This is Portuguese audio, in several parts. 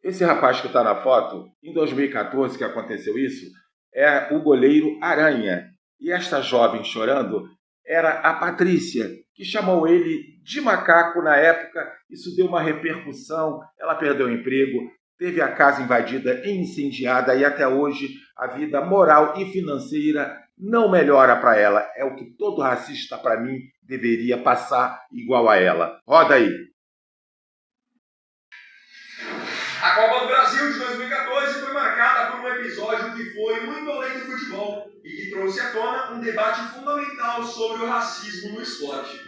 Esse rapaz que está na foto, em 2014 que aconteceu isso, é o goleiro Aranha. E esta jovem chorando era a Patrícia, que chamou ele de macaco na época. Isso deu uma repercussão, ela perdeu o emprego, teve a casa invadida e incendiada e até hoje a vida moral e financeira não melhora para ela. É o que todo racista, para mim, deveria passar igual a ela. Roda aí. A Copa do Brasil de 2014 foi marcada por um episódio que foi muito além do futebol e que trouxe à tona um debate fundamental sobre o racismo no esporte.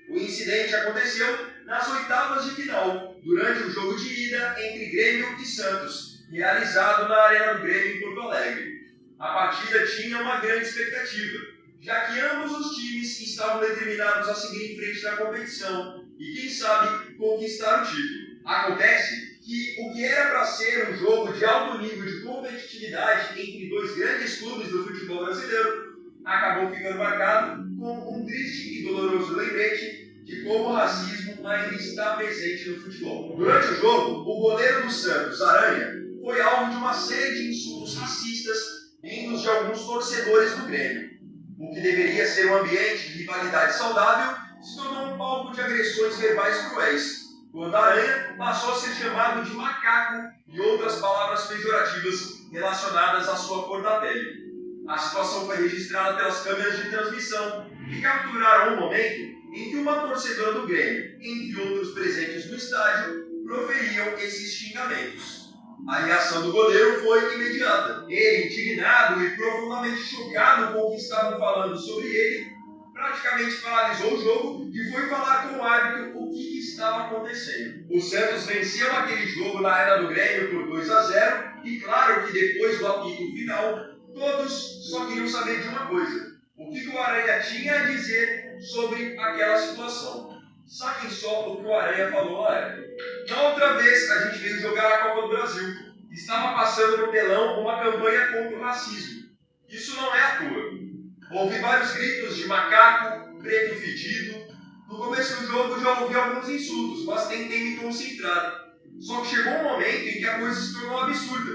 O incidente aconteceu nas oitavas de final, durante o jogo de ida entre Grêmio e Santos, realizado na Arena do Grêmio em Porto Alegre. A partida tinha uma grande expectativa, já que ambos os times estavam determinados a seguir em frente na competição e, quem sabe, conquistar o título. Acontece que o que era para ser um jogo de alto nível de competitividade entre dois grandes clubes do futebol brasileiro acabou ficando marcado com um triste e doloroso lembrete de como o racismo ainda está presente no futebol. Durante o jogo, o goleiro do Santos, Aranha, foi alvo de uma série de insultos racistas vindos de alguns torcedores do Grêmio. O que deveria ser um ambiente de rivalidade saudável se tornou um palco de agressões verbais cruéis, quando Aranha passou a ser chamado de macaco e outras palavras pejorativas relacionadas à sua cor da pele. A situação foi registrada pelas câmeras de transmissão, que capturaram o momento em que uma torcedora do Grêmio, entre outros presentes no estádio, proferiam esses xingamentos. A reação do goleiro foi imediata. Ele, indignado e profundamente chocado com o que estavam falando sobre ele, praticamente paralisou o jogo e foi falar com o árbitro o que estava acontecendo. O Santos venceu aquele jogo na Arena do Grêmio por 2-0 e claro que depois do apito final, todos só queriam saber de uma coisa: o que o Aranha tinha a dizer sobre aquela situação. Saquem só o que o Aranha falou na época. Na outra vez, a gente veio jogar a Copa do Brasil. Estava passando no telão uma campanha contra o racismo. Isso não é à toa. Houve vários gritos de macaco, preto fedido. No começo do jogo já ouvi alguns insultos, mas tentei me concentrar. Só que chegou um momento em que a coisa se tornou absurda.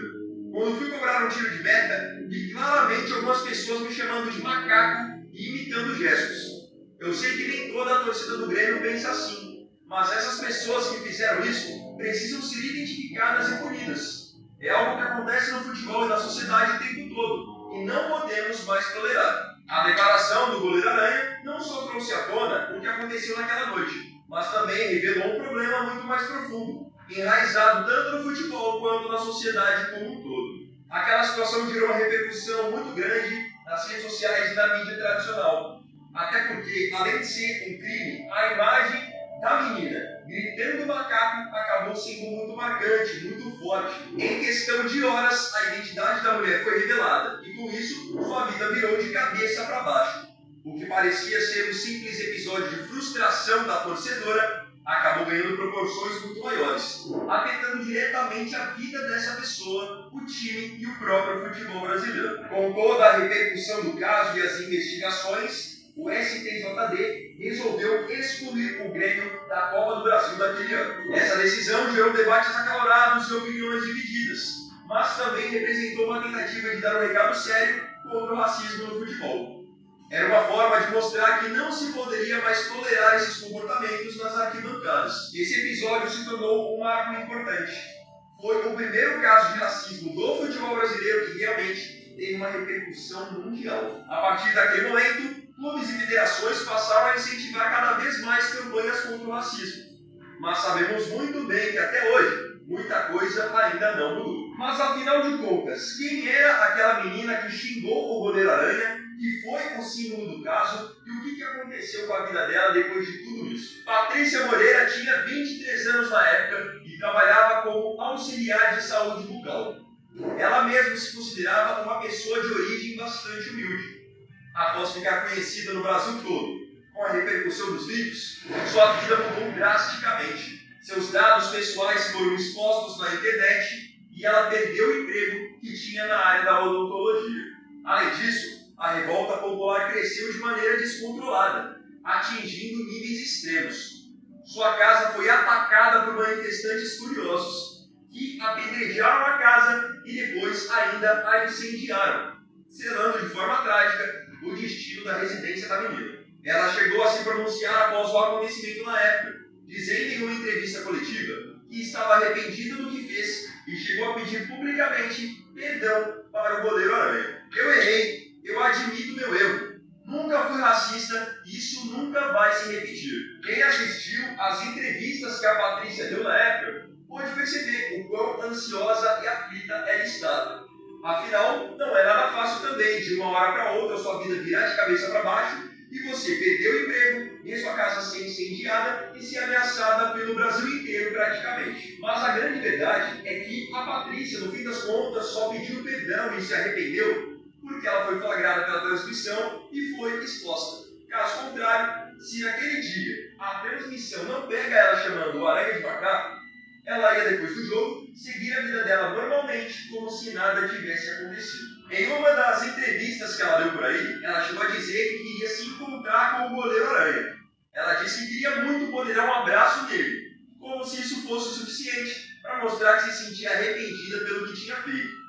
Quando fui cobrar um tiro de meta, vi claramente algumas pessoas me chamando de macaco e imitando gestos. Eu sei que nem toda a torcida do Grêmio pensa assim, mas essas pessoas que fizeram isso precisam ser identificadas e punidas. É algo que acontece no futebol e na sociedade o tempo todo, e não podemos mais tolerar. A declaração do goleiro Aranha não só trouxe à tona o que aconteceu naquela noite, mas também revelou um problema muito mais profundo, enraizado tanto no futebol quanto na sociedade como um todo. Aquela situação gerou uma repercussão muito grande nas redes sociais e na mídia tradicional. Até porque, além de ser um crime, a imagem da menina gritando macaco acabou sendo muito marcante, muito forte. Em questão de horas, a identidade da mulher foi revelada e com isso, sua vida virou de cabeça para baixo. O que parecia ser um simples episódio de frustração da torcedora acabou ganhando proporções muito maiores, afetando diretamente a vida dessa pessoa, o time e o próprio futebol brasileiro. Com toda a repercussão do caso e as investigações, o STJD resolveu excluir o Grêmio da Copa do Brasil daquele ano. Essa decisão gerou debates acalorados e opiniões divididas, mas também representou uma tentativa de dar um recado sério contra o racismo no futebol. Era uma forma de mostrar que não se poderia mais tolerar esses comportamentos nas arquibancadas. Esse episódio se tornou um marco importante. Foi o primeiro caso de racismo do futebol brasileiro que realmente teve uma repercussão mundial. A partir daquele momento, clubes e federações passaram a incentivar cada vez mais campanhas contra o racismo. Mas sabemos muito bem que até hoje, muita coisa ainda não mudou. Mas afinal de contas, quem era aquela menina que xingou o goleiro Aranha, que foi o símbolo do caso, e o que aconteceu com a vida dela depois de tudo isso? Patrícia Moreira tinha 23 anos na época e trabalhava como auxiliar de saúde bucal. Ela mesma se considerava uma pessoa de origem bastante humilde. Após ficar conhecida no Brasil todo, com a repercussão dos vídeos, sua vida mudou drasticamente. Seus dados pessoais foram expostos na internet e ela perdeu o emprego que tinha na área da odontologia. Além disso, a revolta popular cresceu de maneira descontrolada, atingindo níveis extremos. Sua casa foi atacada por manifestantes furiosos, que apenas ainda a incendiaram, selando de forma trágica o destino da residência da menina. Ela chegou a se pronunciar após o acontecimento na época, dizendo em uma entrevista coletiva que estava arrependida do que fez e chegou a pedir publicamente perdão para o goleiro Aranha. Eu errei, eu admito meu erro. Nunca fui racista e isso nunca vai se repetir. Quem assistiu às entrevistas que a Patrícia deu na época pode perceber o quão ansiosa e aflita ela estava. Afinal, não é nada fácil também, de uma hora para outra, sua vida virar de cabeça para baixo e você perder o emprego, ver sua casa ser incendiada e ser ameaçada pelo Brasil inteiro praticamente. Mas a grande verdade é que a Patrícia, no fim das contas, só pediu perdão e se arrependeu porque ela foi flagrada pela transmissão e foi exposta. Caso contrário, se naquele dia a transmissão não pega ela chamando o Aranha de macaco, ela ia, depois do jogo, seguir a vida dela normalmente, como se nada tivesse acontecido. Em uma das entrevistas que ela deu por aí, ela chegou a dizer que queria se encontrar com o goleiro Aranha. Ela disse que queria muito poder dar um abraço nele, como se isso fosse o suficiente para mostrar que se sentia arrependida pelo que tinha feito.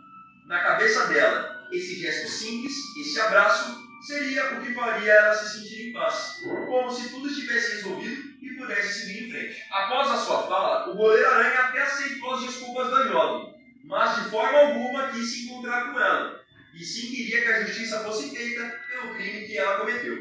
Na cabeça dela, esse gesto simples, esse abraço, seria o que faria ela se sentir em paz, como se tudo estivesse resolvido e pudesse seguir em frente. Após a sua fala, o goleiro Aranha até aceitou as desculpas da jovem, mas de forma alguma quis se encontrar com ela, e sim queria que a justiça fosse feita pelo crime que ela cometeu.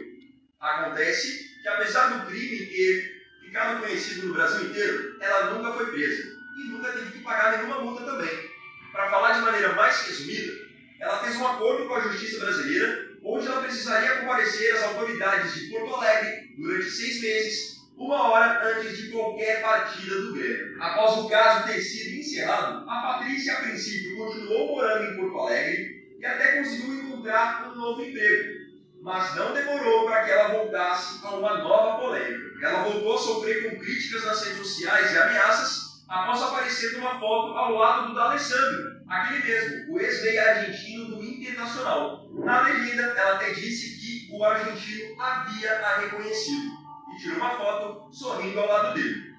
Acontece que, apesar do crime ter ficado conhecido no Brasil inteiro, ela nunca foi presa e nunca teve que pagar nenhuma multa também. Para falar de maneira mais resumida, ela fez um acordo com a justiça brasileira, onde ela precisaria comparecer às autoridades de Porto Alegre durante 6 meses, 1 hora antes de qualquer partida do Grêmio. Após o caso ter sido encerrado, a Patrícia, a princípio, continuou morando em Porto Alegre e até conseguiu encontrar um novo emprego. Mas não demorou para que ela voltasse a uma nova polêmica. Ela voltou a sofrer com críticas nas redes sociais e ameaças após aparecer numa foto ao lado do D'Alessandro, aquele mesmo, o ex-meia argentino do Internacional. Na legenda, ela até disse que o argentino havia a reconhecido e tirou uma foto sorrindo ao lado dele.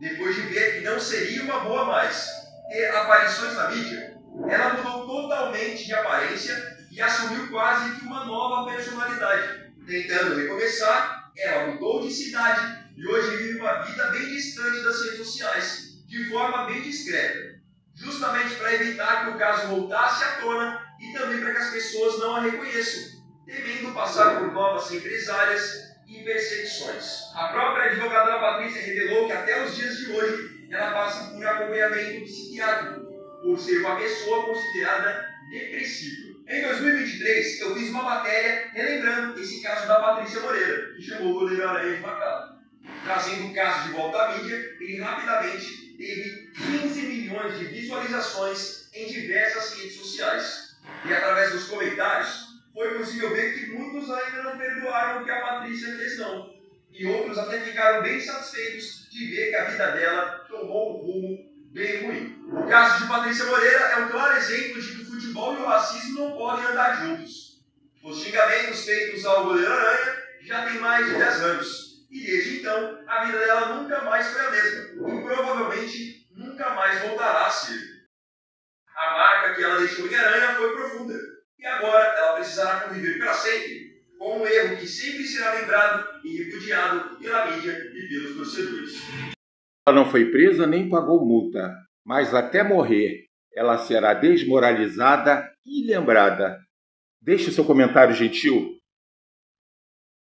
Depois de ver que não seria uma boa mais ter aparições na mídia, ela mudou totalmente de aparência e assumiu quase que uma nova personalidade. Tentando recomeçar, ela mudou de cidade e hoje vive uma vida bem distante das redes sociais, de forma bem discreta, justamente para evitar que o caso voltasse à tona e também para que as pessoas não a reconheçam, temendo passar por novas represálias e perseguições. A própria advogada da Patrícia revelou que até os dias de hoje ela passa por acompanhamento psiquiátrico, por ser uma pessoa considerada depressiva. Em 2023, eu fiz uma matéria relembrando esse caso da Patrícia Moreira, que chamou o goleiro Aranha de macaco. Trazendo o caso de volta à mídia, ele rapidamente teve 15 milhões de visualizações em diversas redes sociais. E através dos comentários, foi possível ver que muitos ainda não perdoaram o que a Patrícia fez não. E outros até ficaram bem satisfeitos de ver que a vida dela tomou um rumo bem ruim. O caso de Patrícia Moreira é um claro exemplo de que o futebol e o racismo não podem andar juntos. Os xingamentos feitos ao goleiro Aranha já tem mais de 10 anos. E desde então, a vida dela nunca mais foi a mesma. E provavelmente nunca mais voltará a ser. A marca que ela deixou em Aranha foi profunda. E agora ela precisará conviver para sempre com um erro que sempre será lembrado e repudiado pela mídia e pelos torcedores. Ela não foi presa nem pagou multa, mas até morrer ela será desmoralizada e lembrada. Deixe o seu comentário gentil